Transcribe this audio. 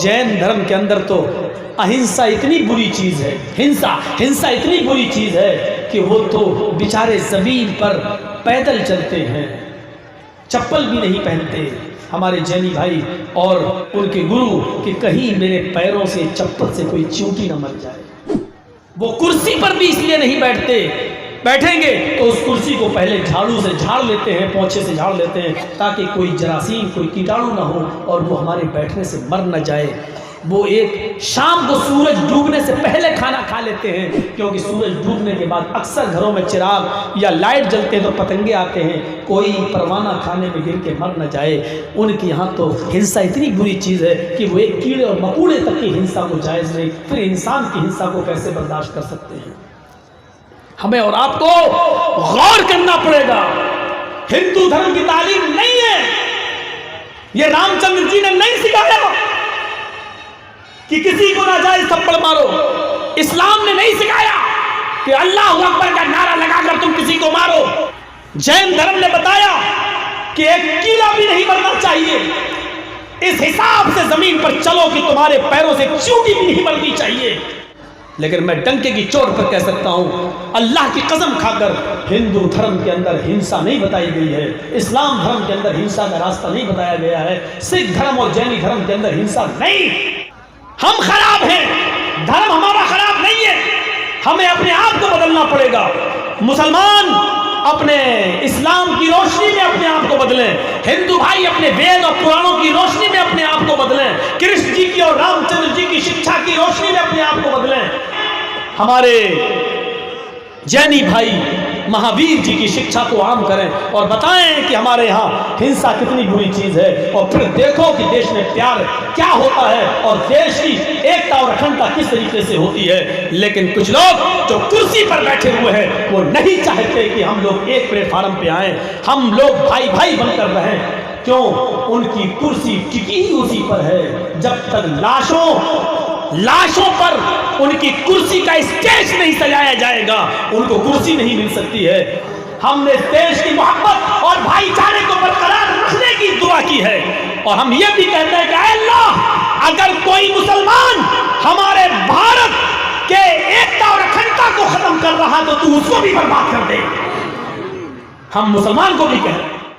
जैन धर्म के अंदर तो अहिंसा इतनी बुरी चीज़ है, हिंसा इतनी बुरी चीज़ है कि वो तो बेचारे ज़मीन पर पैदल चलते हैं, चप्पल भी नहीं पहनते हमारे जैनी भाई और उनके गुरु कि कहीं मेरे पैरों से चप्पल से कोई चींटी न मर जाए। वो कुर्सी पर भी इसलिए नहीं बैठेंगे तो उस कुर्सी को पहले झाड़ू से झाड़ लेते हैं, पोंछे से झाड़ लेते हैं, ताकि कोई जरासीम कोई कीटाणु ना हो और वो हमारे बैठने से मर न जाए। वो एक शाम को सूरज डूबने से पहले खाना खा लेते हैं, क्योंकि सूरज डूबने के बाद अक्सर घरों में चिराग या लाइट जलते हैं तो पतंगे आते हैं, कोई परवाना खाने में गिर के मर न जाए। उनके यहाँ तो हिंसा इतनी बुरी चीज़ है कि वो एक कीड़े और मकोड़े तक की हिंसा को जायज़ नहीं, फिर इंसान की हिंसा को कैसे बर्दाश्त कर सकते हैं। हमें और आपको गौर करना पड़ेगा। हिंदू धर्म की तालीम नहीं है, ये रामचंद्र जी ने नहीं सिखाया कि किसी को नाजायज थप्पड़ मारो। इस्लाम ने नहीं सिखाया कि अल्लाह अकबर का नारा लगाकर तुम किसी को मारो। जैन धर्म ने बताया कि एक कीड़ा भी नहीं मरना चाहिए, इस हिसाब से जमीन पर चलो कि तुम्हारे पैरों से चींटी भी नहीं मरनी चाहिए। लेकिन मैं डंके की चोट पर कह सकता हूं, अल्लाह की कसम खाकर हिंदू धर्म के अंदर हिंसा नहीं बताई गई है, इस्लाम धर्म के अंदर हिंसा का रास्ता नहीं बताया गया है, सिख धर्म और जैनी धर्म के अंदर हिंसा नहीं। हम खराब हैं, धर्म हमारा खराब नहीं है, हमें अपने आप को बदलना पड़ेगा। मुसलमान अपने इस्लाम की रोशनी में अपने आप को बदलें, हिंदू भाई अपने वेद और पुराणों की रोशनी में अपने आप को बदलें, कृष्ण जी की और रामचंद्र जी की शिक्षा की रोशनी में अपने आप को बदलें। हमारे जैनी भाई महावीर जी की शिक्षा को आम करें और बताएं कि हमारे यहाँ हिंसा कितनी बुरी चीज़ है, और फिर देखो कि देश में प्यार क्या होता है और देश की एकता और अखंडता किस तरीके से होती है। लेकिन कुछ लोग जो कुर्सी पर बैठे हुए हैं वो नहीं चाहते कि हम लोग एक प्लेटफार्म पे आए, हम लोग भाई भाई बनकर रहें। क्यों? उनकी कुर्सी टिकी ही उसी पर है। जब तक लाशों पर उनकी कुर्सी का स्टेज नहीं सजाया जाएगा, उनको कुर्सी नहीं मिल सकती है। हमने देश की मोहब्बत और भाईचारे को बरकरार रखने की दुआ की है, और हम ये भी कहते हैं कि अल्लाह, अगर कोई मुसलमान हमारे भारत के एकता और अखंडता को खत्म कर रहा तो तू उसको भी बर्बाद कर दे। हम मुसलमान को भी कह रहे हैं